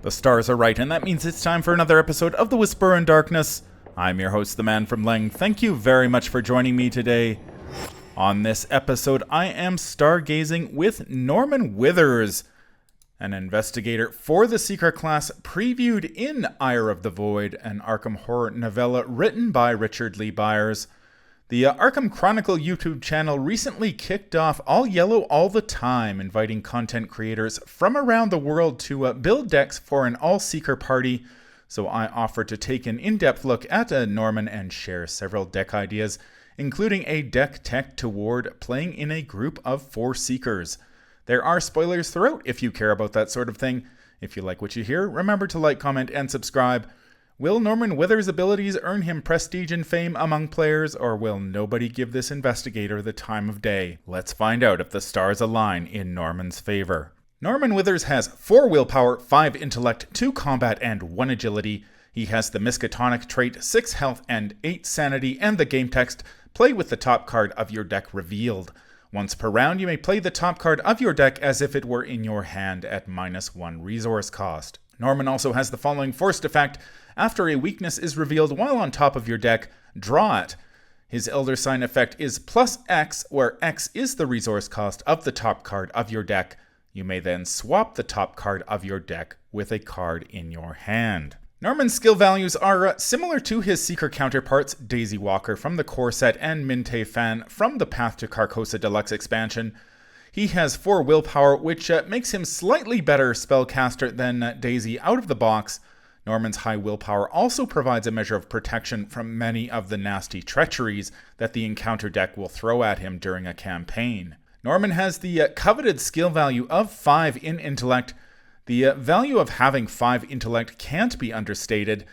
The stars are right, and that means it's time for another episode of The Whisperer in Darkness. I'm your host, the Man from Leng. Thank you very much for joining me today. On this episode, I am stargazing with Norman Withers, an investigator for the Seeker class previewed in Ire of the Void, an Arkham horror novella written by Richard Lee Byers. The Arkham Chronicle YouTube channel recently kicked off All Yellow All the Time, inviting content creators from around the world to build decks for an all-Seeker party. So I offered to take an in-depth look at Norman and share several deck ideas, including a deck tech toward playing in a group of 4 Seekers. There are spoilers throughout if you care about that sort of thing. If you like what you hear, remember to like, comment, and subscribe. Will Norman Withers' abilities earn him prestige and fame among players, or will nobody give this investigator the time of day? Let's find out if the stars align in Norman's favor. Norman Withers has 4 willpower, 5 intellect, 2 combat, and 1 agility. He has the Miskatonic trait, 6 health, and 8 sanity, and the game text, play with the top card of your deck revealed. Once per round, you may play the top card of your deck as if it were in your hand at -1 resource cost. Norman also has the following forced effect. After a weakness is revealed while on top of your deck, draw it. His Elder Sign effect is +X, where X is the resource cost of the top card of your deck. You may then swap the top card of your deck with a card in your hand. Norman's skill values are similar to his Seeker counterparts, Daisy Walker from the core set and Minh Thi Phan from the Path to Carcosa Deluxe expansion. He has 4 willpower, which makes him slightly better spellcaster than Daisy out of the box. Norman's high willpower also provides a measure of protection from many of the nasty treacheries that the encounter deck will throw at him during a campaign. Norman has the coveted skill value of 5 in intellect. The value of having 5 intellect can't be understated.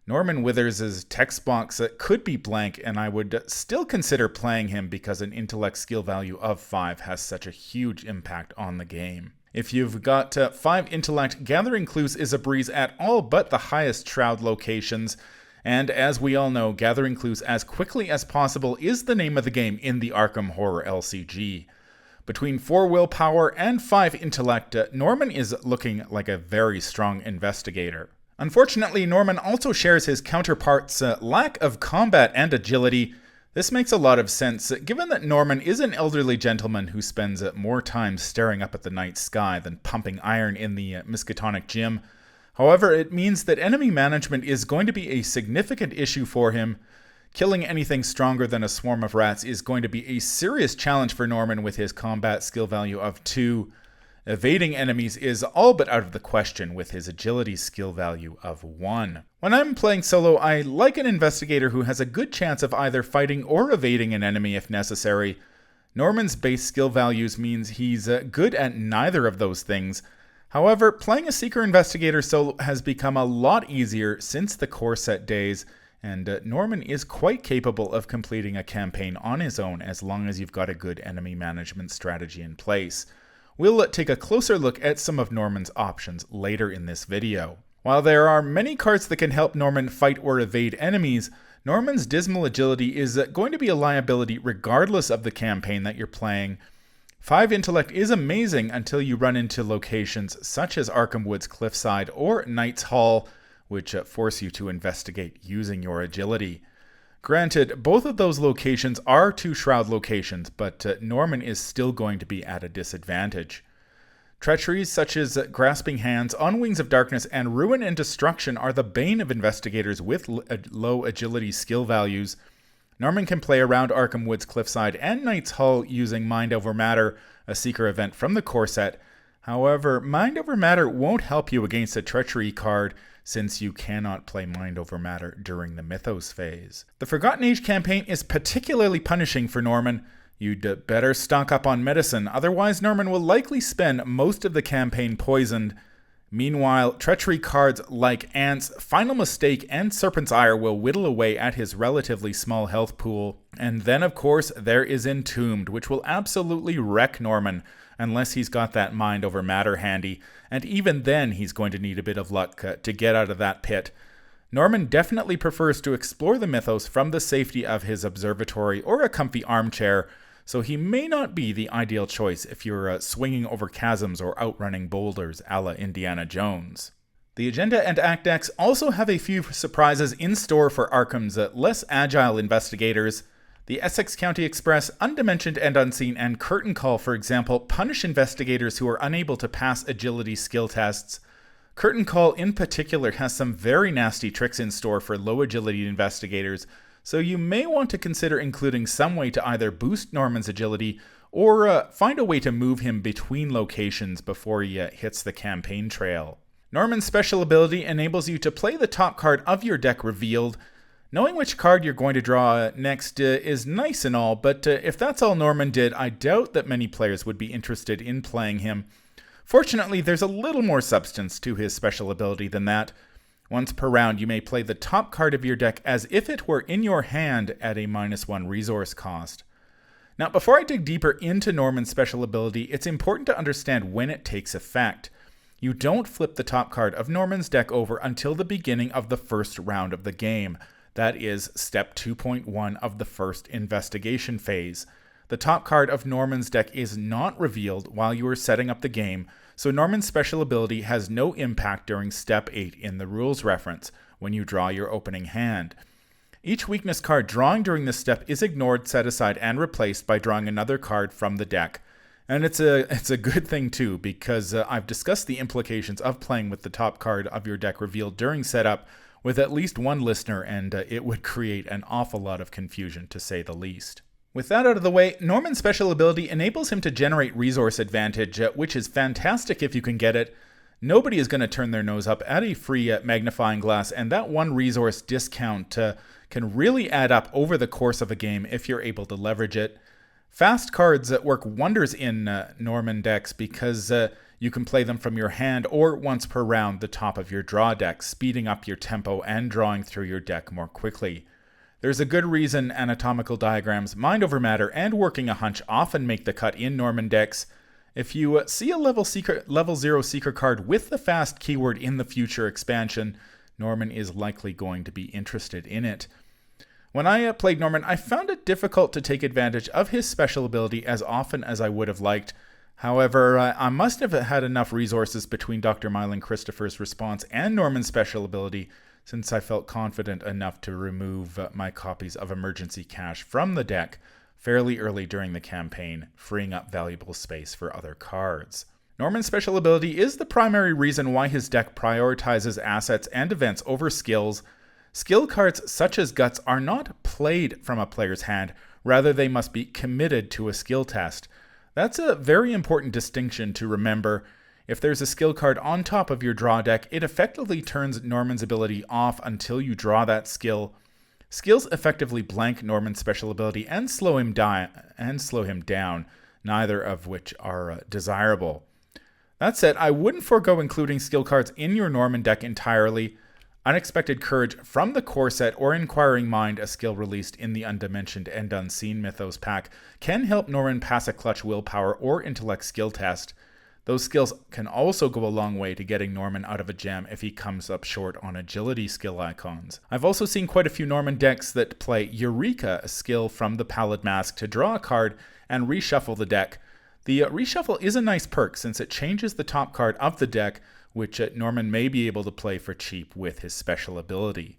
Norman Withers' text box could be blank, and I would still consider playing him because an intellect skill value of 5 has such a huge impact on the game. If you've got 5 intellect, gathering clues is a breeze at all but the highest shroud locations. And as we all know, gathering clues as quickly as possible is the name of the game in the Arkham Horror LCG. Between 4 willpower and 5 intellect, Norman is looking like a very strong investigator. Unfortunately, Norman also shares his counterpart's lack of combat and agility. This makes a lot of sense, given that Norman is an elderly gentleman who spends more time staring up at the night sky than pumping iron in the Miskatonic gym. However, it means that enemy management is going to be a significant issue for him. Killing anything stronger than a swarm of rats is going to be a serious challenge for Norman with his combat skill value of 2. Evading enemies is all but out of the question with his agility skill value of 1. When I'm playing solo, I like an investigator who has a good chance of either fighting or evading an enemy if necessary. Norman's base skill values means he's good at neither of those things. However, playing a Seeker investigator solo has become a lot easier since the core set days, and Norman is quite capable of completing a campaign on his own as long as you've got a good enemy management strategy in place. We'll take a closer look at some of Norman's options later in this video. While there are many cards that can help Norman fight or evade enemies, Norman's dismal agility is going to be a liability regardless of the campaign that you're playing. 5 intellect is amazing until you run into locations such as Arkham Woods Cliffside or Knight's Hall, which force you to investigate using your agility. Granted, both of those locations are 2 shroud locations, but Norman is still going to be at a disadvantage. Treacheries such as Grasping Hands, On Wings of Darkness, and Ruin and Destruction are the bane of investigators with low agility skill values. Norman can play around Arkham Woods Cliffside and Knight's Hall using Mind Over Matter, a Seeker event from the core set. However, Mind Over Matter won't help you against a Treachery card, since you cannot play Mind Over Matter during the Mythos phase. The Forgotten Age campaign is particularly punishing for Norman. You'd better stock up on medicine, otherwise Norman will likely spend most of the campaign poisoned. Meanwhile, Treachery cards like Ants, Final Mistake, and Serpent's Ire will whittle away at his relatively small health pool. And then, of course, there is Entombed, which will absolutely wreck Norman, unless he's got that Mind Over Matter handy, and even then he's going to need a bit of luck to get out of that pit. Norman definitely prefers to explore the Mythos from the safety of his observatory or a comfy armchair, so he may not be the ideal choice if you're swinging over chasms or outrunning boulders a la Indiana Jones. The Agenda and Act decks also have a few surprises in store for Arkham's less agile investigators. The Essex County Express, Undimensioned and Unseen, and Curtain Call, for example, punish investigators who are unable to pass agility skill tests. Curtain Call in particular has some very nasty tricks in store for low agility investigators, so you may want to consider including some way to either boost Norman's agility or find a way to move him between locations before he hits the campaign trail. Norman's special ability enables you to play the top card of your deck revealed. Knowing which card you're going to draw next is nice and all, but if that's all Norman did, I doubt that many players would be interested in playing him. Fortunately, there's a little more substance to his special ability than that. Once per round, you may play the top card of your deck as if it were in your hand at a -1 resource cost. Now, before I dig deeper into Norman's special ability, it's important to understand when it takes effect. You don't flip the top card of Norman's deck over until the beginning of the first round of the game. That is step 2.1 of the first investigation phase. The top card of Norman's deck is not revealed while you are setting up the game, so Norman's special ability has no impact during step 8 in the rules reference, when you draw your opening hand. Each weakness card drawing during this step is ignored, set aside, and replaced by drawing another card from the deck. And it's a good thing too, because I've discussed the implications of playing with the top card of your deck revealed during setup with at least one listener, and it would create an awful lot of confusion, to say the least. With that out of the way, Norman's special ability enables him to generate resource advantage, which is fantastic if you can get it. Nobody is going to turn their nose up at a free magnifying glass, and that one resource discount can really add up over the course of a game if you're able to leverage it. Fast cards work wonders in Norman decks because you can play them from your hand or once per round the top of your draw deck, speeding up your tempo and drawing through your deck more quickly. There's a good reason anatomical diagrams, mind over matter, and working a hunch often make the cut in Norman decks. If you see a level 0 secret card with the fast keyword in the future expansion, Norman is likely going to be interested in it. When I played Norman, I found it difficult to take advantage of his special ability as often as I would have liked. However, I must have had enough resources between Dr. Mylan Christopher's response and Norman's special ability, since I felt confident enough to remove my copies of Emergency Cash from the deck fairly early during the campaign, freeing up valuable space for other cards. Norman's special ability is the primary reason why his deck prioritizes assets and events over skills. Skill cards such as Guts are not played from a player's hand, rather they must be committed to a skill test. That's a very important distinction to remember. If there's a skill card on top of your draw deck, it effectively turns Norman's ability off until you draw that skill. Skills effectively blank Norman's special ability and slow him down, neither of which are desirable. That said, I wouldn't forego including skill cards in your Norman deck entirely. Unexpected Courage from the core set or Inquiring Mind, a skill released in the Undimensioned and Unseen Mythos pack, can help Norman pass a clutch willpower or intellect skill test. Those skills can also go a long way to getting Norman out of a jam if he comes up short on agility skill icons. I've also seen quite a few Norman decks that play Eureka, a skill from the Pallid Mask, to draw a card and reshuffle the deck. The reshuffle is a nice perk since it changes the top card of the deck, which Norman may be able to play for cheap with his special ability.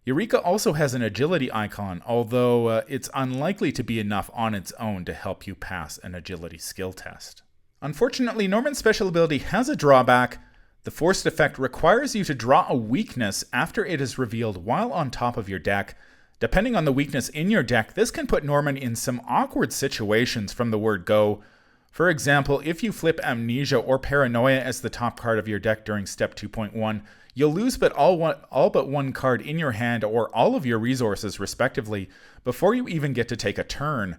Eureka also has an agility icon, although it's unlikely to be enough on its own to help you pass an agility skill test. Unfortunately, Norman's special ability has a drawback. The forced effect requires you to draw a weakness after it is revealed while on top of your deck. Depending on the weakness in your deck, this can put Norman in some awkward situations from the word go. For example, if you flip Amnesia or Paranoia as the top card of your deck during step 2.1, you'll lose all but one card in your hand or all of your resources respectively before you even get to take a turn.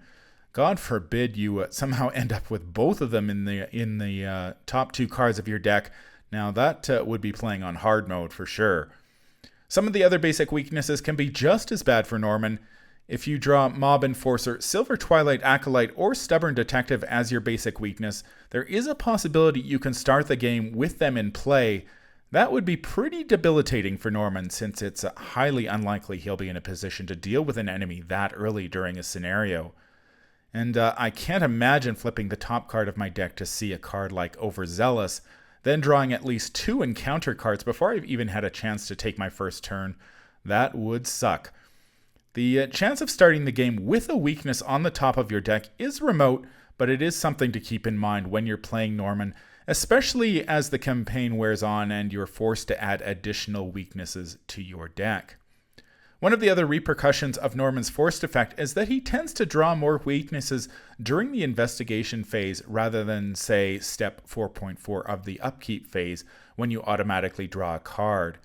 God forbid you somehow end up with both of them in the top two cards of your deck. Now that would be playing on hard mode for sure. Some of the other basic weaknesses can be just as bad for Norman. If you draw Mob Enforcer, Silver Twilight Acolyte, or Stubborn Detective as your basic weakness, there is a possibility you can start the game with them in play. That would be pretty debilitating for Norman, since it's highly unlikely he'll be in a position to deal with an enemy that early during a scenario. And I can't imagine flipping the top card of my deck to see a card like Overzealous. then drawing at least 2 encounter cards before I've even had a chance to take my first turn. That would suck. The chance of starting the game with a weakness on the top of your deck is remote, but it is something to keep in mind when you're playing Norman, especially as the campaign wears on and you're forced to add additional weaknesses to your deck. One of the other repercussions of Norman's forced effect is that he tends to draw more weaknesses during the investigation phase rather than, say, step 4.4 of the upkeep phase when you automatically draw a card.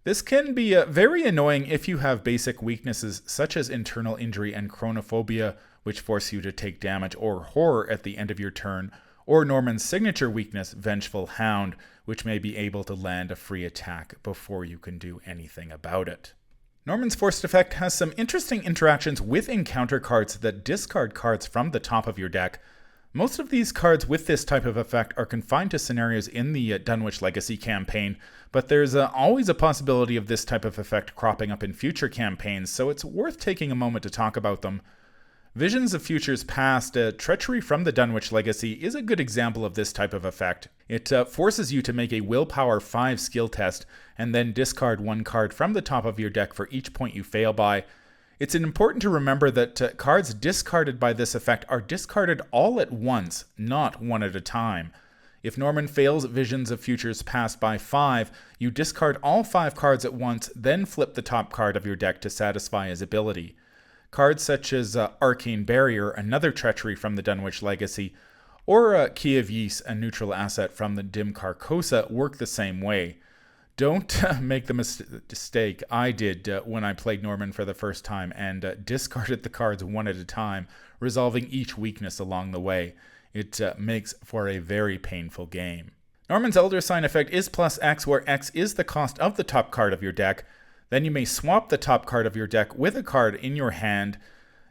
This can be very annoying if you have basic weaknesses such as internal injury and chronophobia, which force you to take damage or horror at the end of your turn, or Norman's signature weakness, Vengeful Hound, which may be able to land a free attack before you can do anything about it. Norman's forced effect has some interesting interactions with encounter cards that discard cards from the top of your deck. Most of these cards with this type of effect are confined to scenarios in the Dunwich Legacy campaign, but there's always a possibility of this type of effect cropping up in future campaigns, so it's worth taking a moment to talk about them. Visions of Futures Past, Treachery from the Dunwich Legacy, is a good example of this type of effect. It forces you to make a Willpower 5 skill test and then discard 1 card from the top of your deck for each point you fail by. It's important to remember that cards discarded by this effect are discarded all at once, not one at a time. If Norman fails Visions of Futures Past by 5, you discard all 5 cards at once, then flip the top card of your deck to satisfy his ability. Cards such as Arcane Barrier, another Treachery from the Dunwich Legacy, or Key of Ys, a neutral asset from the Dim Carcosa, work the same way. Don't make the mistake I did when I played Norman for the first time and discarded the cards one at a time, resolving each weakness along the way. It makes for a very painful game. Norman's Elder Sign effect is plus X, where X is the cost of the top card of your deck. Then you may swap the top card of your deck with a card in your hand.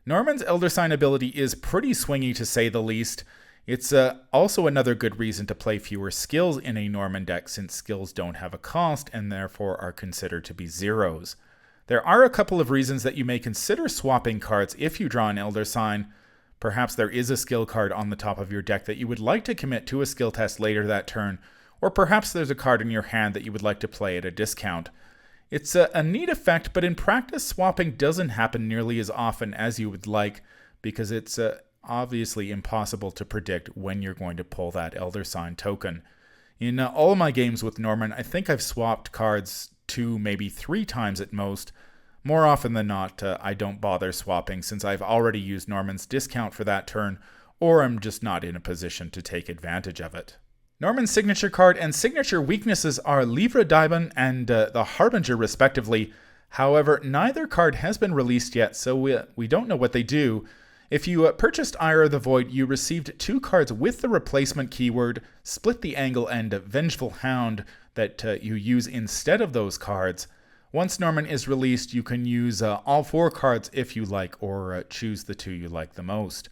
Norman's Elder Sign ability is pretty swingy to say the least. It's also another good reason to play fewer skills in a Norman deck, since skills don't have a cost and therefore are considered to be zeros. There are a couple of reasons that you may consider swapping cards if you draw an Elder Sign. Perhaps there is a skill card on the top of your deck that you would like to commit to a skill test later that turn, or perhaps there's a card in your hand that you would like to play at a discount. It's a neat effect, but in practice, swapping doesn't happen nearly as often as you would like, because it's obviously impossible to predict when you're going to pull that Elder Sign token. In all of my games with Norman, I think I've swapped cards 2, maybe 3 times at most. More often than not, I don't bother swapping since I've already used Norman's discount for that turn, or I'm just not in a position to take advantage of it. Norman's signature card and signature weaknesses are Livre d'Ibon and the Harbinger respectively. However, neither card has been released yet, so we don't know what they do. If you purchased Ire of the Void, you received 2 cards with the replacement keyword, Split the Angle and Vengeful Hound, that you use instead of those cards. Once Norman is released, you can use all 4 cards if you like, or choose the 2 you like the most.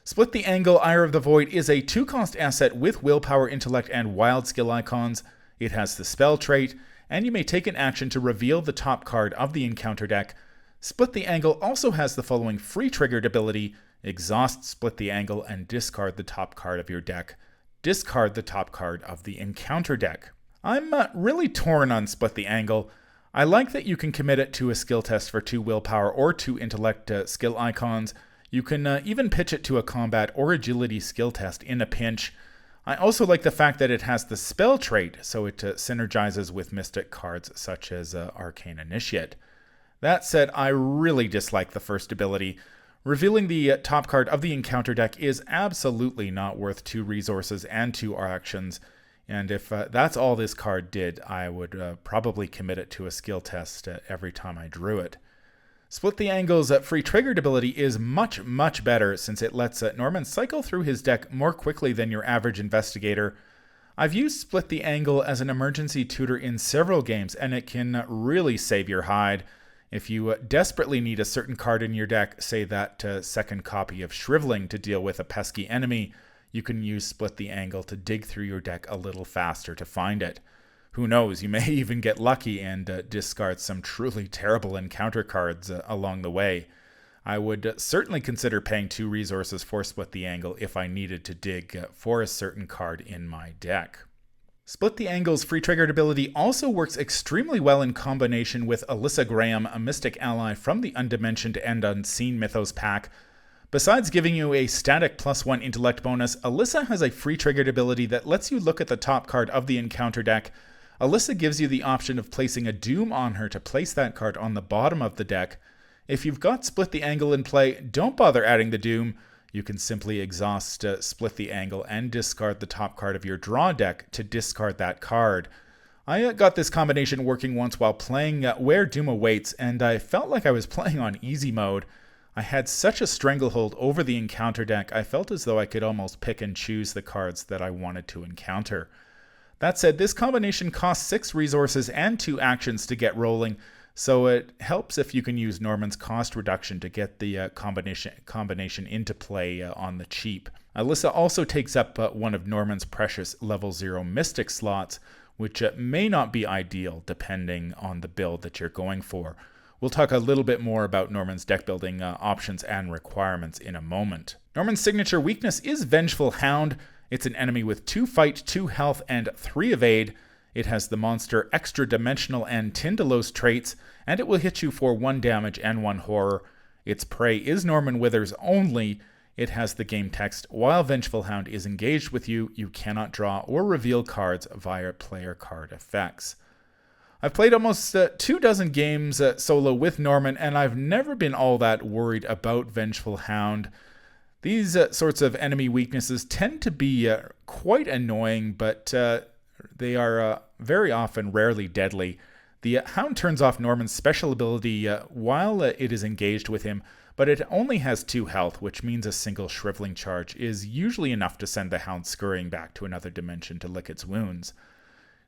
Split the Angle Ire of the Void is a 2-cost asset with Willpower, Intellect, and Wild skill icons. It has the spell trait, and you may take an action to reveal the top card of the encounter deck. Split the Angle also has the following free triggered ability: exhaust Split the Angle and discard the top card of your deck. Discard the top card of the encounter deck. I'm really torn on Split the Angle. I like that you can commit it to a skill test for 2 Willpower or 2 Intellect skill icons. You can even pitch it to a combat or agility skill test in a pinch. I also like the fact that it has the spell trait, so it synergizes with mystic cards such as Arcane Initiate. That said, I really dislike the first ability. Revealing the top card of the encounter deck is absolutely not worth 2 resources and 2 actions, and if that's all this card did, I would probably commit it to a skill test every time I drew it. Split the Angle's free triggered ability is much, much better since it lets Norman cycle through his deck more quickly than your average investigator. I've used Split the Angle as an emergency tutor in several games, and it can really save your hide. If you desperately need a certain card in your deck, say that second copy of Shriveling to deal with a pesky enemy, you can use Split the Angle to dig through your deck a little faster to find it. Who knows, you may even get lucky and discard some truly terrible encounter cards along the way. I would certainly consider paying 2 resources for Split the Angle if I needed to dig for a certain card in my deck. Split the Angle's free triggered ability also works extremely well in combination with Alyssa Graham, a mystic ally from the Undimensioned and Unseen Mythos pack. Besides giving you a static +1 intellect bonus, Alyssa has a free triggered ability that lets you look at the top card of the encounter deck. Alyssa gives you the option of placing a Doom on her to place that card on the bottom of the deck. If you've got Split the Angle in play, don't bother adding the Doom. You can simply exhaust Split the Angle and discard the top card of your draw deck to discard that card. I got this combination working once while playing Where Doom Awaits, and I felt like I was playing on easy mode. I had such a stranglehold over the encounter deck, I felt as though I could almost pick and choose the cards that I wanted to encounter. That said, this combination costs 6 resources and 2 actions to get rolling, so it helps if you can use Norman's cost reduction to get the combination into play on the cheap. Alyssa also takes up one of Norman's precious level 0 Mystic slots, which may not be ideal depending on the build that you're going for. We'll talk a little bit more about Norman's deck building options and requirements in a moment. Norman's signature weakness is Vengeful Hound. It's an enemy with 2 fight, 2 health, and 3 evade. It has the monster Extra Dimensional and Tyndalos traits, and it will hit you for 1 damage and 1 horror. Its prey is Norman Withers only. It has the game text, while Vengeful Hound is engaged with you, you cannot draw or reveal cards via player card effects. I've played almost 24 games solo with Norman, and I've never been all that worried about Vengeful Hound. These sorts of enemy weaknesses tend to be quite annoying, but they are very often rarely deadly. The Hound turns off Norman's special ability while it is engaged with him, but it only has 2 health, which means a single Shriveling Charge is usually enough to send the Hound scurrying back to another dimension to lick its wounds.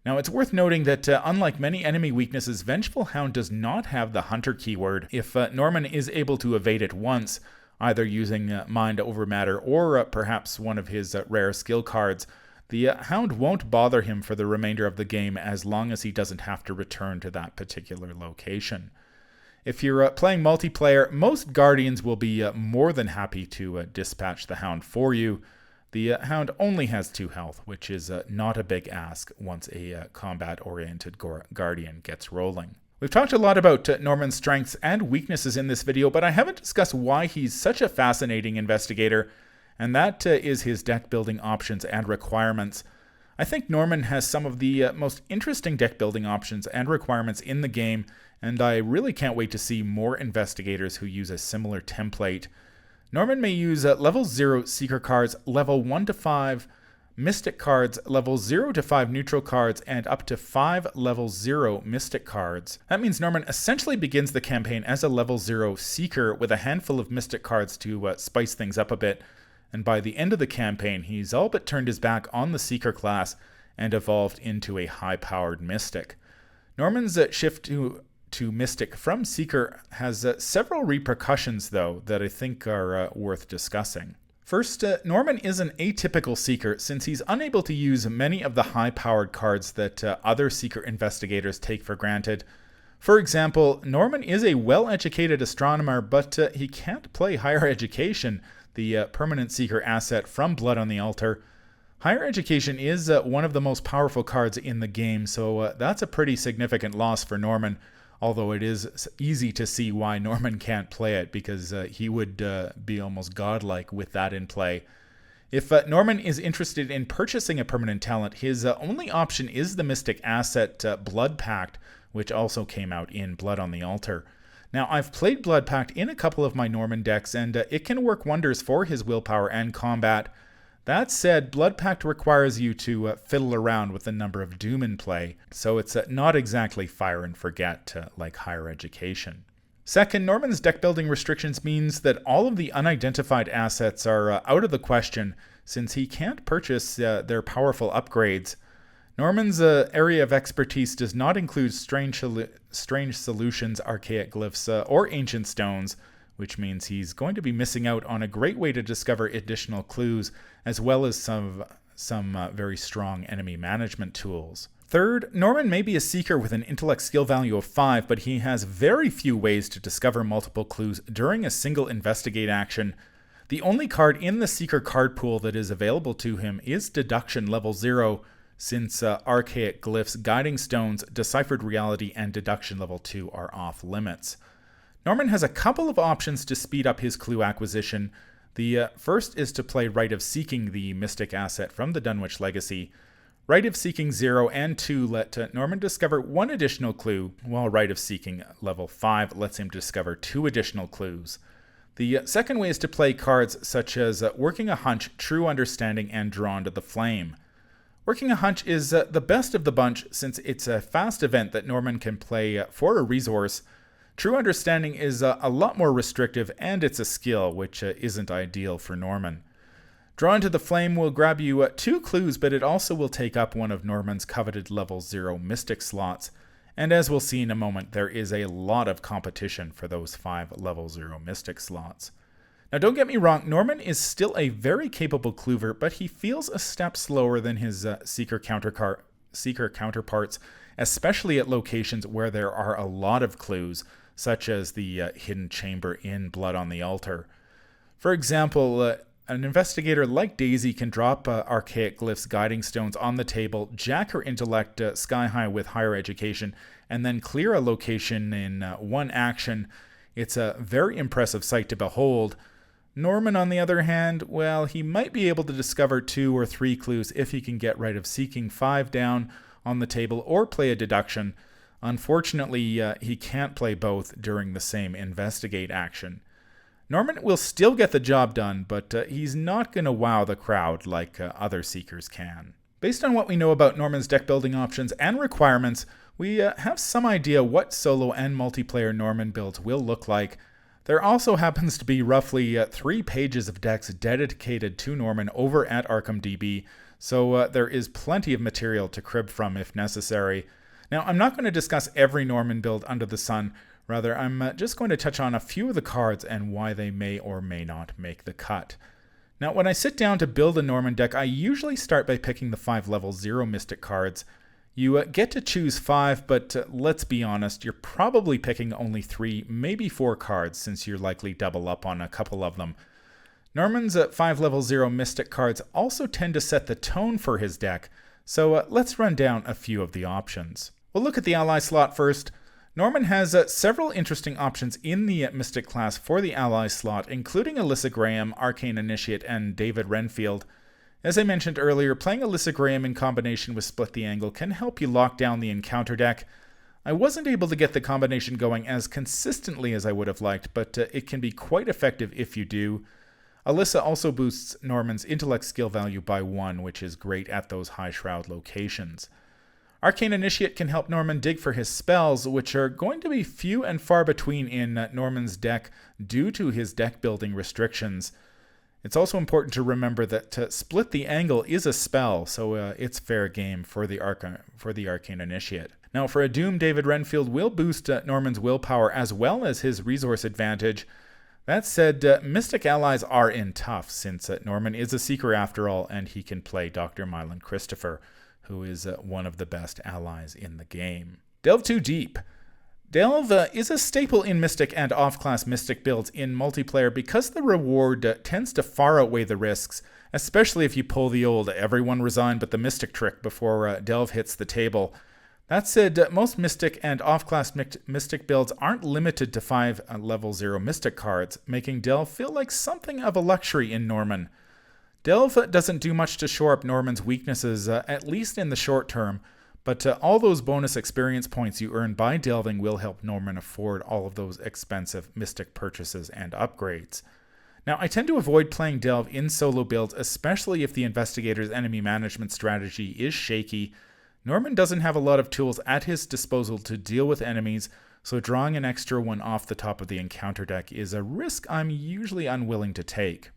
Now, it's worth noting that unlike many enemy weaknesses, Vengeful Hound does not have the Hunter keyword. If Norman is able to evade it once, either using Mind Over Matter or perhaps one of his rare skill cards, the Hound won't bother him for the remainder of the game as long as he doesn't have to return to that particular location. If you're playing multiplayer, most Guardians will be more than happy to dispatch the Hound for you. The Hound only has 2 health, which is not a big ask once a combat-oriented Guardian gets rolling. We've talked a lot about Norman's strengths and weaknesses in this video, but I haven't discussed why he's such a fascinating investigator, and that is his deck building options and requirements. I think Norman has some of the most interesting deck building options and requirements in the game, and I really can't wait to see more investigators who use a similar template. Norman may use level 0 Seeker cards, level 1 to 5 Mystic cards, level 0 to 5 neutral cards, and up to 5 level 0 Mystic cards. That means Norman essentially begins the campaign as a level 0 Seeker with a handful of Mystic cards to spice things up a bit, and by the end of the campaign he's all but turned his back on the Seeker class and evolved into a high-powered Mystic. Norman's shift to Mystic from Seeker has several repercussions, though, that I think are worth discussing. First, Norman is an atypical Seeker since he's unable to use many of the high-powered cards that other Seeker investigators take for granted. For example, Norman is a well-educated astronomer, but he can't play Higher Education, the permanent Seeker asset from Blood on the Altar. Higher Education is one of the most powerful cards in the game, so that's a pretty significant loss for Norman, although it is easy to see why Norman can't play it, because he would be almost godlike with that in play. If Norman is interested in purchasing a permanent talent, his only option is the Mystic asset Blood Pact, which also came out in Blood on the Altar. Now, I've played Blood Pact in a couple of my Norman decks, and it can work wonders for his willpower and combat. That said, Blood Pact requires you to fiddle around with the number of Doom in play, so it's not exactly fire and forget like Higher Education. Second, Norman's deck building restrictions means that all of the unidentified assets are out of the question, since he can't purchase their powerful upgrades. Norman's area of expertise does not include strange solutions, archaic glyphs, or ancient stones, which means he's going to be missing out on a great way to discover additional clues, as well as some very strong enemy management tools. Third, Norman may be a Seeker with an intellect skill value of 5, but he has very few ways to discover multiple clues during a single investigate action. The only card in the Seeker card pool that is available to him is Deduction level 0. since Archaic Glyphs, Guiding Stones, Deciphered Reality, and Deduction Level 2 are off limits. Norman has a couple of options to speed up his clue acquisition. The first is to play Rite of Seeking, the Mystic asset from the Dunwich Legacy. Rite of Seeking 0 and 2 let Norman discover one additional clue, while Rite of Seeking level 5 lets him discover 2 additional clues. The second way is to play cards such as Working a Hunch, True Understanding, and Drawn to the Flame. Working a Hunch is the best of the bunch since it's a fast event that Norman can play for a resource. True Understanding is a lot more restrictive, and it's a skill, which isn't ideal for Norman. Drawn to the Flame will grab you 2 clues, but it also will take up one of Norman's coveted level 0 Mystic slots. And as we'll see in a moment, there is a lot of competition for those 5 level 0 Mystic slots. Now don't get me wrong, Norman is still a very capable cluever, but he feels a step slower than his Seeker counterparts, especially at locations where there are a lot of clues, such as the Hidden Chamber in Blood on the Altar. For example, an investigator like Daisy can drop Archaic Glyphs Guiding Stones on the table, jack her intellect sky high with higher education, and then clear a location in one action. It's a very impressive sight to behold. Norman, on the other hand, well, he might be able to discover 2 or 3 clues if he can get Rite of Seeking 5 down on the table or play a deduction. Unfortunately, he can't play both during the same investigate action. Norman will still get the job done, but he's not going to wow the crowd like other Seekers can. Based on what we know about Norman's deck building options and requirements, we have some idea what solo and multiplayer Norman builds will look like. There also happens to be roughly 3 pages of decks dedicated to Norman over at Arkham DB, so there is plenty of material to crib from if necessary. Now, I'm not going to discuss every Norman build under the sun. Rather, I'm just going to touch on a few of the cards and why they may or may not make the cut. Now, when I sit down to build a Norman deck, I usually start by picking the 5 level 0 Mystic cards. You get to choose 5, but let's be honest, you're probably picking only 3, maybe 4 cards, since you're likely double up on a couple of them. Norman's 5 level 0 Mystic cards also tend to set the tone for his deck, so let's run down a few of the options. We'll look at the ally slot first. Norman has several interesting options in the Mystic class for the ally slot, including Alyssa Graham, Arcane Initiate, and David Renfield. As I mentioned earlier, playing Alyssa Graham in combination with Split the Angle can help you lock down the encounter deck. I wasn't able to get the combination going as consistently as I would have liked, but it can be quite effective if you do. Alyssa also boosts Norman's intellect skill value by 1, which is great at those high shroud locations. Arcane Initiate can help Norman dig for his spells, which are going to be few and far between in Norman's deck due to his deck building restrictions. It's also important to remember that Split the Angle is a spell, so it's fair game for the Arcane Initiate. Now, for a Doom, David Renfield will boost Norman's willpower as well as his resource advantage. That said, Mystic allies are in tough, since Norman is a Seeker after all, and he can play Dr. Mylan Christopher, who is one of the best allies in the game. Delve too deep. Delve is a staple in Mystic and off-class Mystic builds in multiplayer because the reward tends to far outweigh the risks, especially if you pull the old everyone resign but the Mystic trick before Delve hits the table. That said, most Mystic and off-class Mystic builds aren't limited to 5 level 0 Mystic cards, making Delve feel like something of a luxury in Norman. Delve doesn't do much to shore up Norman's weaknesses, at least in the short term, but all those bonus experience points you earn by delving will help Norman afford all of those expensive Mystic purchases and upgrades. Now, I tend to avoid playing Delve in solo builds, especially if the Investigator's enemy management strategy is shaky. Norman doesn't have a lot of tools at his disposal to deal with enemies, so drawing an extra one off the top of the encounter deck is a risk I'm usually unwilling to take.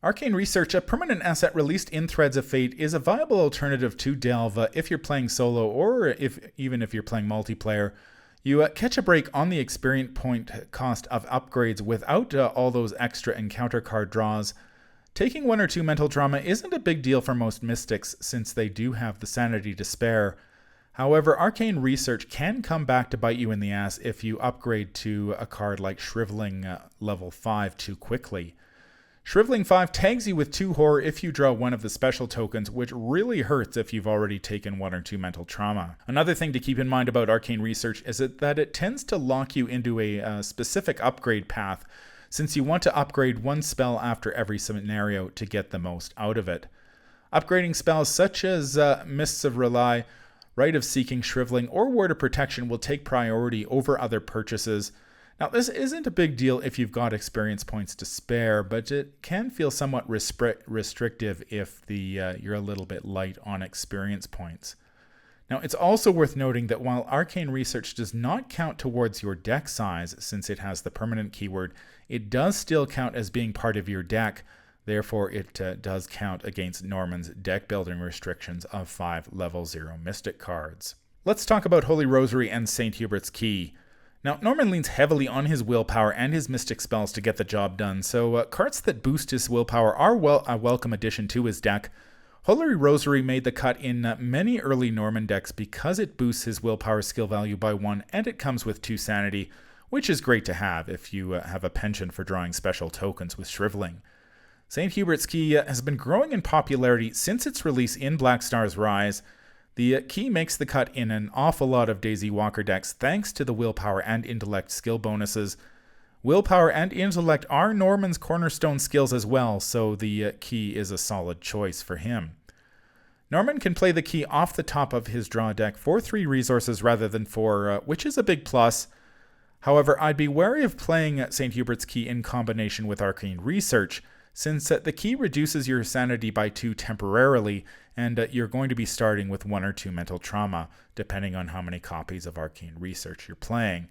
Arcane Research, a permanent asset released in Threads of Fate, is a viable alternative to Delve if you're playing solo or even if you're playing multiplayer. You catch a break on the experience point cost of upgrades without all those extra encounter card draws. Taking 1 or 2 mental trauma isn't a big deal for most Mystics since they do have the sanity to spare. However, Arcane Research can come back to bite you in the ass if you upgrade to a card like Shriveling level 5 too quickly. Shriveling 5 tags you with 2 horror if you draw one of the special tokens, which really hurts if you've already taken 1 or 2 mental trauma. Another thing to keep in mind about arcane research is that it tends to lock you into a specific upgrade path, since you want to upgrade 1 spell after every scenario to get the most out of it. Upgrading spells such as Mists of Rely, Rite of Seeking, Shriveling, or Ward of Protection will take priority over other purchases. Now, this isn't a big deal if you've got experience points to spare, but it can feel somewhat restrictive if you're a little bit light on experience points. Now, it's also worth noting that while arcane research does not count towards your deck size, since it has the permanent keyword, it does still count as being part of your deck. Therefore, it does count against Norman's deck building restrictions of 5 level 0 Mystic cards. Let's talk about Holy Rosary and St. Hubert's Key. Now, Norman leans heavily on his willpower and his mystic spells to get the job done, so cards that boost his willpower are a welcome addition to his deck. Holy Rosary made the cut in many early Norman decks because it boosts his willpower skill value by 1, and it comes with 2 sanity, which is great to have if you have a penchant for drawing special tokens with Shriveling. St. Hubert's Key has been growing in popularity since its release in Black Star's Rise. The key makes the cut in an awful lot of Daisy Walker decks thanks to the willpower and intellect skill bonuses. Willpower and intellect are Norman's cornerstone skills as well, so the key is a solid choice for him. Norman can play the key off the top of his draw deck for 3 resources rather than 4, which is a big plus. However, I'd be wary of playing St. Hubert's Key in combination with Arcane Research, since the key reduces your sanity by 2 temporarily, and you're going to be starting with 1 or 2 mental trauma, depending on how many copies of Arcane Research you're playing.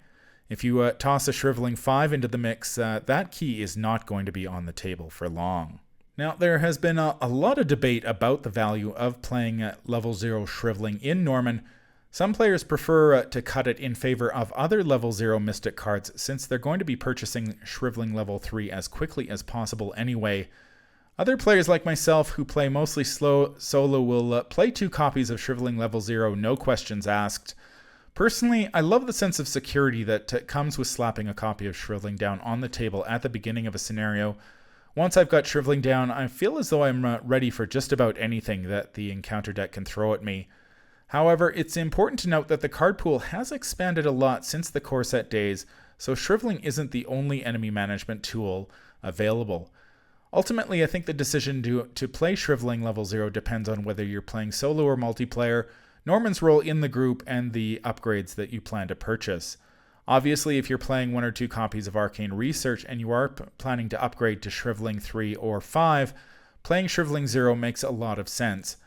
If you toss a Shriveling 5 into the mix, that key is not going to be on the table for long. Now, there has been a lot of debate about the value of playing level 0 Shriveling in Norman. Some players prefer to cut it in favor of other level 0 Mystic cards, since they're going to be purchasing Shriveling level 3 as quickly as possible anyway. Other players like myself, who play mostly solo, will play 2 copies of Shriveling level 0, no questions asked. Personally, I love the sense of security that comes with slapping a copy of Shriveling down on the table at the beginning of a scenario. Once I've got Shriveling down, I feel as though I'm ready for just about anything that the encounter deck can throw at me. However, it's important to note that the card pool has expanded a lot since the core set days, so Shriveling isn't the only enemy management tool available. Ultimately, I think the decision to play Shriveling level 0 depends on whether you're playing solo or multiplayer, Norman's role in the group, and the upgrades that you plan to purchase. Obviously, if you're playing 1 or 2 copies of Arcane Research and you are planning to upgrade to Shriveling 3 or 5, playing Shriveling 0 makes a lot of sense.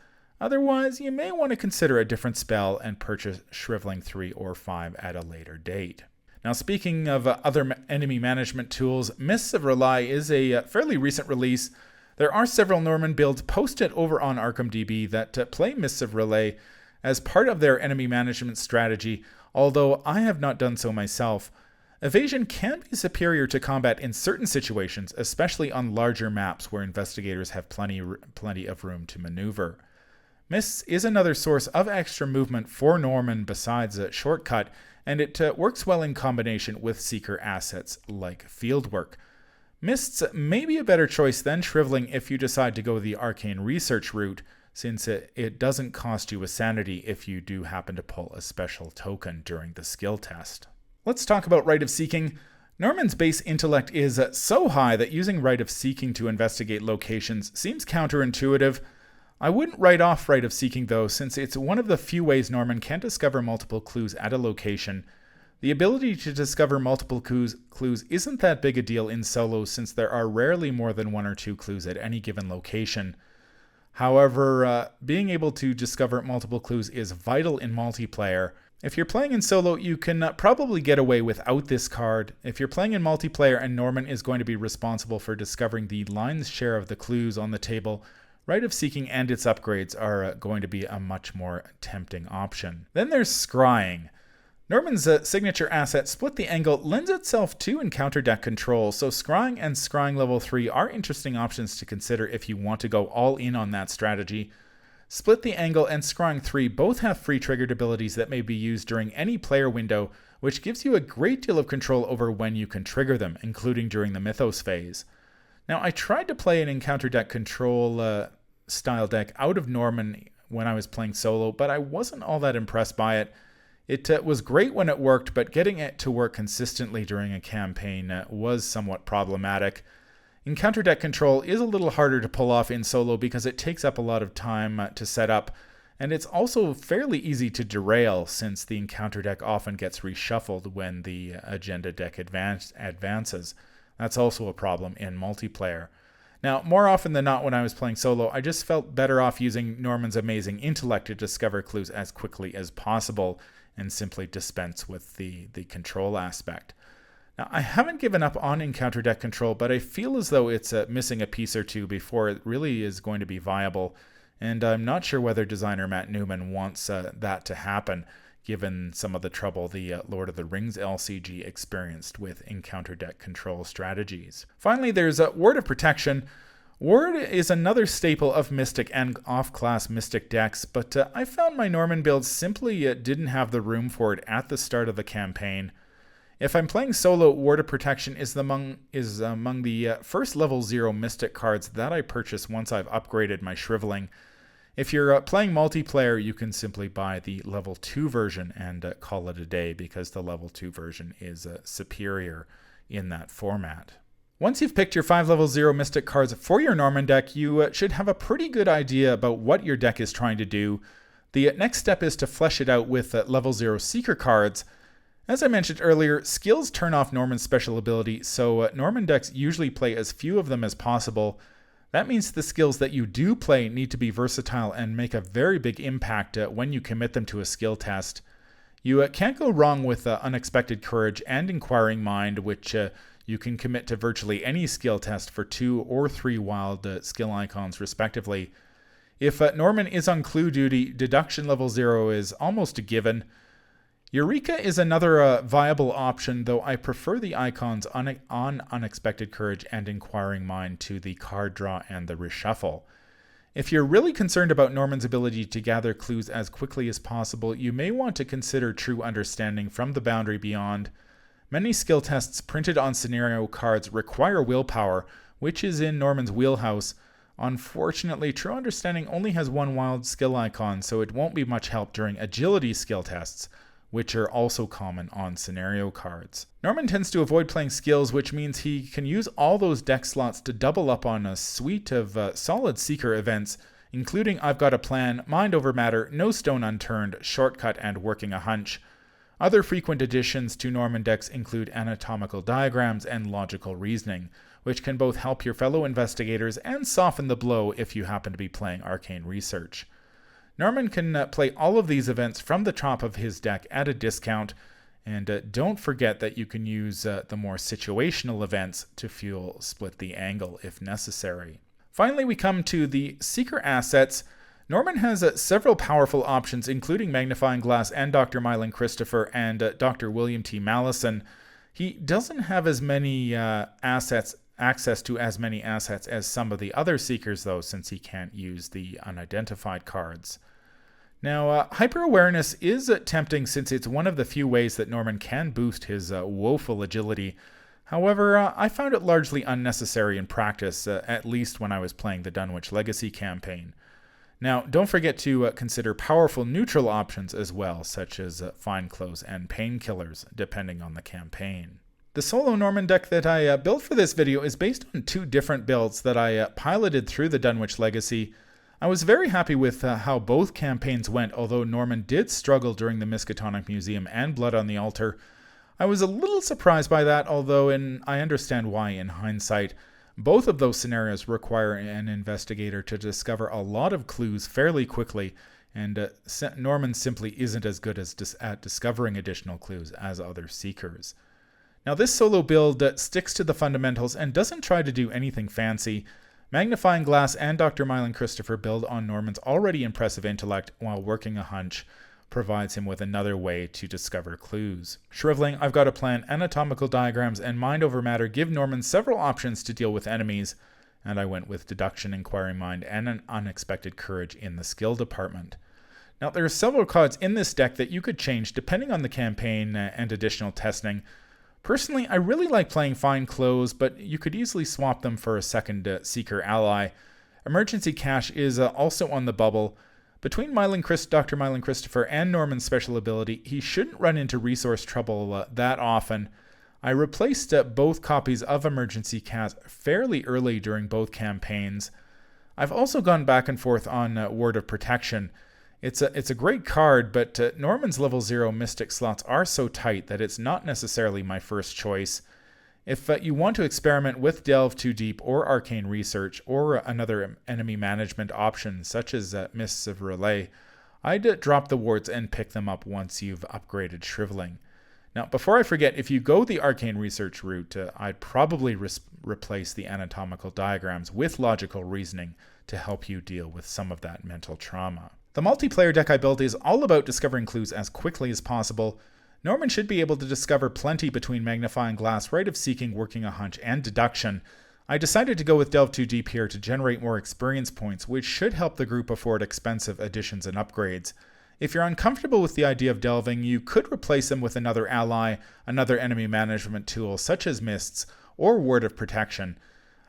Otherwise, you may want to consider a different spell and purchase Shriveling 3 or 5 at a later date. Now, speaking of other enemy management tools, Mists of Rely is a fairly recent release. There are several Norman builds posted over on ArkhamDB that play Mists of Relay as part of their enemy management strategy, although I have not done so myself. Evasion can be superior to combat in certain situations, especially on larger maps where investigators have plenty of room to maneuver. Mists is another source of extra movement for Norman besides a shortcut, and it works well in combination with Seeker assets like Fieldwork. Mists may be a better choice than Shriveling if you decide to go the Arcane Research route, since it doesn't cost you a sanity if you do happen to pull a special token during the skill test. Let's talk about Rite of Seeking. Norman's base intellect is so high that using Rite of Seeking to investigate locations seems counterintuitive. I wouldn't write off Rite of Seeking though, since it's one of the few ways Norman can discover multiple clues at a location. The ability to discover multiple clues isn't that big a deal in solo, since there are rarely more than 1 or 2 clues at any given location. However, being able to discover multiple clues is vital in multiplayer. If you're playing in solo, you can probably get away without this card. If you're playing in multiplayer and Norman is going to be responsible for discovering the lion's share of the clues on the table, Rite of Seeking and its upgrades are going to be a much more tempting option. Then there's Scrying. Norman's signature asset, Split the Angle, lends itself to encounter deck control, so Scrying and Scrying level 3 are interesting options to consider if you want to go all in on that strategy. Split the Angle and Scrying 3 both have free triggered abilities that may be used during any player window, which gives you a great deal of control over when you can trigger them, including during the Mythos phase. Now, I tried to play an encounter deck control style deck out of Norman when I was playing solo, but I wasn't all that impressed by it. It was great when it worked, but getting it to work consistently during a campaign was somewhat problematic. Encounter deck control is a little harder to pull off in solo because it takes up a lot of time to set up, and it's also fairly easy to derail since the encounter deck often gets reshuffled when the agenda deck advances. That's also a problem in multiplayer. Now, more often than not when I was playing solo, I just felt better off using Norman's amazing intellect to discover clues as quickly as possible and simply dispense with the control aspect. Now, I haven't given up on encounter deck control, but I feel as though it's missing a piece or two before it really is going to be viable, and I'm not sure whether designer Matt Newman wants that to happen, given some of the trouble the Lord of the Rings LCG experienced with encounter deck control strategies. Finally, there's Word of Protection. Ward is another staple of Mystic and off-class Mystic decks, but I found my Norman build simply didn't have the room for it at the start of the campaign. If I'm playing solo, Ward of Protection is among the first level 0 Mystic cards that I purchase once I've upgraded my Shriveling. If you're playing multiplayer, you can simply buy the level 2 version and call it a day because the level 2 version is superior in that format. Once you've picked your 5 level 0 Mystic cards for your Norman deck, you should have a pretty good idea about what your deck is trying to do. The next step is to flesh it out with level 0 Seeker cards. As I mentioned earlier, skills turn off Norman's special ability, so Norman decks usually play as few of them as possible. That means the skills that you do play need to be versatile and make a very big impact when you commit them to a skill test. You can't go wrong with Unexpected Courage and Inquiring Mind, which you can commit to virtually any skill test for 2 or 3 wild skill icons respectively. If Norman is on clue duty, deduction level 0 is almost a given. Eureka is another viable option, though I prefer the icons on Unexpected Courage and Inquiring Mind to the card draw and the reshuffle. If you're really concerned about Norman's ability to gather clues as quickly as possible, you may want to consider True Understanding from the Boundary Beyond. Many skill tests printed on scenario cards require willpower, which is in Norman's wheelhouse. Unfortunately, True Understanding only has one wild skill icon, so it won't be much help during agility skill tests, which are also common on scenario cards. Norman tends to avoid playing skills, which means he can use all those deck slots to double up on a suite of solid Seeker events, including I've Got a Plan, Mind Over Matter, No Stone Unturned, Shortcut, and Working a Hunch. Other frequent additions to Norman decks include Anatomical Diagrams and Logical Reasoning, which can both help your fellow investigators and soften the blow if you happen to be playing Arcane Research. Norman can play all of these events from the top of his deck at a discount, and don't forget that you can use the more situational events to fuel Split the Angle if necessary. Finally, we come to the Seeker assets. Norman has several powerful options, including Magnifying Glass and Dr. Mylan Christopher and Dr. William T. Mallison. He doesn't have as many access to as many assets as some of the other Seekers, though, since he can't use the unidentified cards. Now, Hyper-Awareness is tempting since it's one of the few ways that Norman can boost his woeful agility. However, I found it largely unnecessary in practice, at least when I was playing the Dunwich Legacy campaign. Now, don't forget to consider powerful neutral options as well, such as Fine Clothes and Painkillers, depending on the campaign. The solo Norman deck that I built for this video is based on 2 different builds that I piloted through the Dunwich Legacy. I was very happy with how both campaigns went, although Norman did struggle during the Miskatonic Museum and Blood on the Altar. I was a little surprised by that, although I understand why in hindsight. Both of those scenarios require an investigator to discover a lot of clues fairly quickly, and Norman simply isn't as good at discovering additional clues as other Seekers. Now, this solo build sticks to the fundamentals and doesn't try to do anything fancy. Magnifying Glass and Dr. Mylan Christopher build on Norman's already impressive intellect, while Working a Hunch provides him with another way to discover clues. Shriveling, I've Got a Plan, Anatomical Diagrams, and Mind Over Matter give Norman several options to deal with enemies, and I went with Deduction, Inquiring Mind, and an Unexpected Courage in the skill department. Now, there are several cards in this deck that you could change depending on the campaign and additional testing, Personally, I really like playing Fine Clothes, but you could easily swap them for a second Seeker ally. Emergency Cash is also on the bubble. Between Dr. Mylan Christopher and Norman's special ability, he shouldn't run into resource trouble that often. I replaced both copies of Emergency Cash fairly early during both campaigns. I've also gone back and forth on Word of Protection. It's a great card, but Norman's level 0 Mystic slots are so tight that it's not necessarily my first choice. If you want to experiment with Delve Too Deep or Arcane Research or another enemy management option such as Mists of Relay, I'd drop the wards and pick them up once you've upgraded Shriveling. Now, before I forget, if you go the Arcane Research route, I'd probably replace the anatomical diagrams with logical reasoning to help you deal with some of that mental trauma. The multiplayer deck I built is all about discovering clues as quickly as possible. Norman should be able to discover plenty between Magnifying Glass, Rite of Seeking, Working a Hunch, and Deduction. I decided to go with Delve Too Deep here to generate more experience points, which should help the group afford expensive additions and upgrades. If you're uncomfortable with the idea of delving, you could replace them with another ally, another enemy management tool such as Mists, or Word of Protection.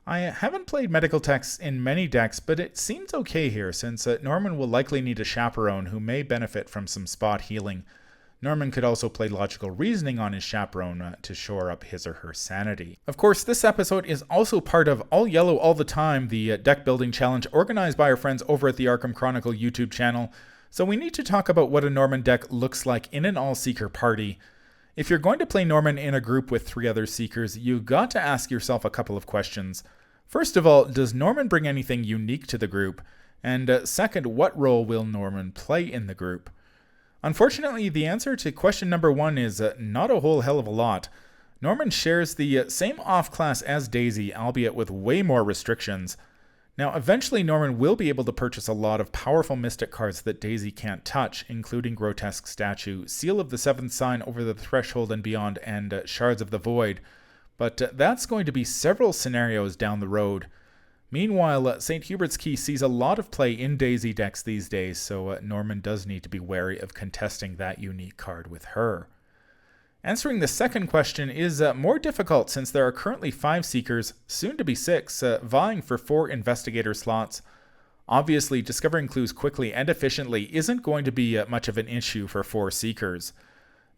I haven't played medical texts in many decks, but it seems okay here since Norman will likely need a chaperone who may benefit from some spot healing. Norman could also play logical reasoning on his chaperone to shore up his or her sanity. Of course, this episode is also part of All Yellow All the Time, the deck building challenge organized by our friends over at the Arkham Chronicle YouTube channel, so we need to talk about what a Norman deck looks like in an all-seeker party. If you're going to play Norman in a group with 3 other Seekers, you got to ask yourself a couple of questions. First of all, does Norman bring anything unique to the group? And second, what role will Norman play in the group? Unfortunately, the answer to question number 1 is not a whole hell of a lot. Norman shares the same off-class as Daisy, albeit with way more restrictions. Now, eventually Norman will be able to purchase a lot of powerful mystic cards that Daisy can't touch, including Grotesque Statue, Seal of the Seventh Sign, Over the Threshold and Beyond, and Shards of the Void. But that's going to be several scenarios down the road. Meanwhile, St. Hubert's Key sees a lot of play in Daisy decks these days, so Norman does need to be wary of contesting that unique card with her. Answering the second question is more difficult since there are currently 5 Seekers, soon to be 6, vying for 4 Investigator slots. Obviously, discovering clues quickly and efficiently isn't going to be much of an issue for 4 Seekers.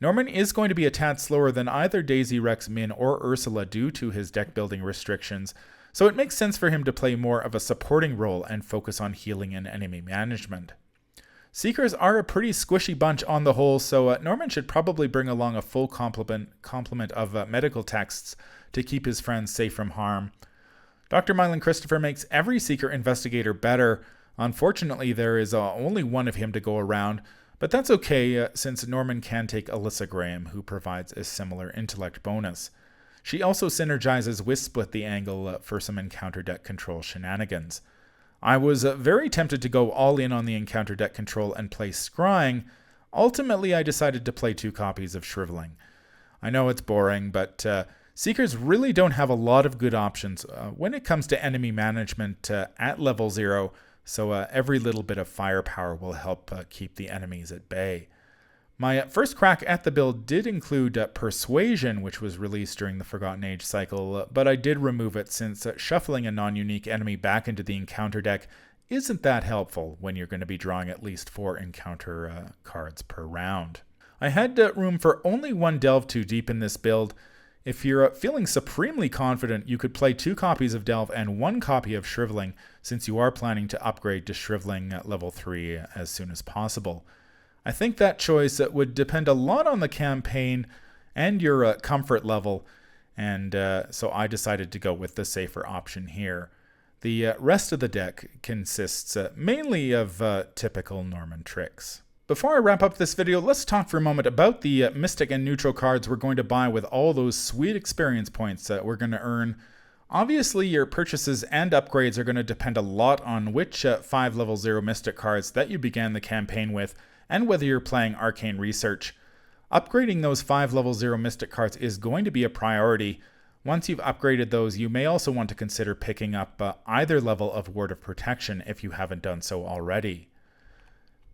Norman is going to be a tad slower than either Daisy, Rex, Min, or Ursula due to his deck building restrictions, so it makes sense for him to play more of a supporting role and focus on healing and enemy management. Seekers are a pretty squishy bunch on the whole, so Norman should probably bring along a full complement of medical texts to keep his friends safe from harm. Dr. Mylan Christopher makes every Seeker Investigator better. Unfortunately, there is only one of him to go around, but that's okay since Norman can take Alyssa Graham, who provides a similar intellect bonus. She also synergizes with Split the Angle for some encounter deck control shenanigans. I was very tempted to go all in on the encounter deck control and play Scrying. Ultimately, I decided to play 2 copies of Shriveling. I know it's boring, but Seekers really don't have a lot of good options when it comes to enemy management at level 0, so every little bit of firepower will help keep the enemies at bay. My first crack at the build did include Persuasion, which was released during the Forgotten Age cycle, but I did remove it since shuffling a non-unique enemy back into the encounter deck isn't that helpful when you're going to be drawing at least 4 encounter cards per round. I had room for only 1 Delve Too Deep in this build. If you're feeling supremely confident, you could play 2 copies of Delve and 1 copy of Shriveling, since you are planning to upgrade to Shriveling at level 3 as soon as possible. I think that choice would depend a lot on the campaign and your comfort level, and so I decided to go with the safer option here. The rest of the deck consists mainly of typical Norman tricks. Before I wrap up this video, let's talk for a moment about the Mystic and Neutral cards we're going to buy with all those sweet experience points that we're going to earn. Obviously, your purchases and upgrades are going to depend a lot on which 5 level 0 Mystic cards that you began the campaign with, and whether you're playing Arcane Research. Upgrading those 5 level 0 Mystic cards is going to be a priority. Once you've upgraded those, you may also want to consider picking up either level of Word of Protection if you haven't done so already.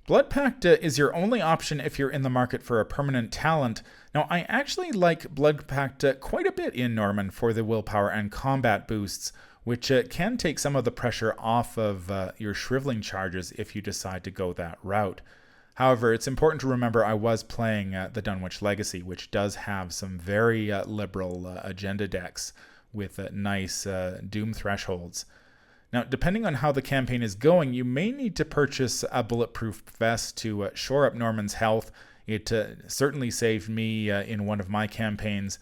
Blood Pact is your only option if you're in the market for a permanent talent. Now, I actually like Blood Pact quite a bit in Norman for the willpower and combat boosts, which can take some of the pressure off of your shriveling charges if you decide to go that route. However, it's important to remember I was playing the Dunwich Legacy, which does have some very liberal agenda decks with nice doom thresholds. Now, depending on how the campaign is going, you may need to purchase a bulletproof vest to shore up Norman's health. It certainly saved me in one of my campaigns.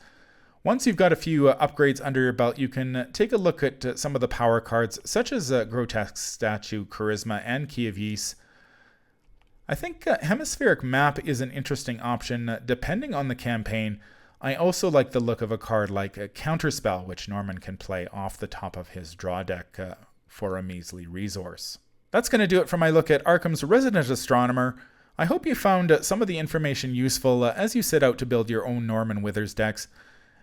Once you've got a few upgrades under your belt, you can take a look at some of the power cards, such as Grotesque Statue, Charisma, and Key of Ys. I think Hemispheric Map is an interesting option, depending on the campaign. I also like the look of a card like Counterspell, which Norman can play off the top of his draw deck for a measly resource. That's going to do it for my look at Arkham's Resident Astronomer. I hope you found some of the information useful as you set out to build your own Norman Withers decks.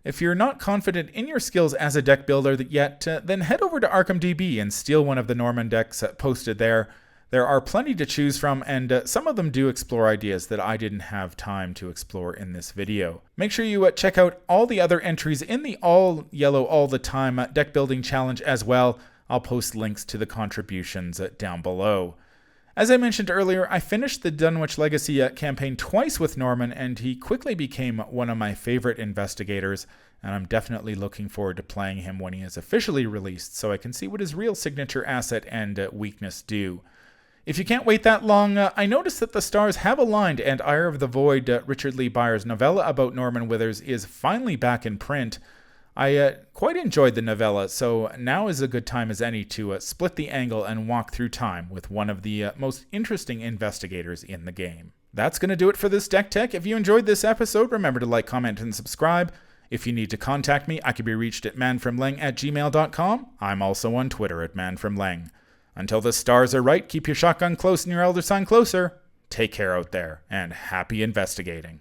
If you're not confident in your skills as a deck builder yet, then head over to ArkhamDB and steal one of the Norman decks posted there. There are plenty to choose from, and some of them do explore ideas that I didn't have time to explore in this video. Make sure you check out all the other entries in the All Yellow All the Time deck building challenge as well. I'll post links to the contributions down below. As I mentioned earlier, I finished the Dunwich Legacy campaign twice with Norman, and he quickly became one of my favorite investigators, and I'm definitely looking forward to playing him when he is officially released, so I can see what his real signature asset and weakness do. If you can't wait that long, I noticed that the stars have aligned, and Ire of the Void, Richard Lee Byers' novella about Norman Withers, is finally back in print. I quite enjoyed the novella, so now is a good time as any to split the angle and walk through time with one of the most interesting investigators in the game. That's going to do it for this Deck Tech. If you enjoyed this episode, remember to like, comment, and subscribe. If you need to contact me, I can be reached at manfromleng@gmail.com. I'm also on Twitter at manfromleng. Until the stars are right, keep your shotgun close and your elder sign closer. Take care out there, and happy investigating.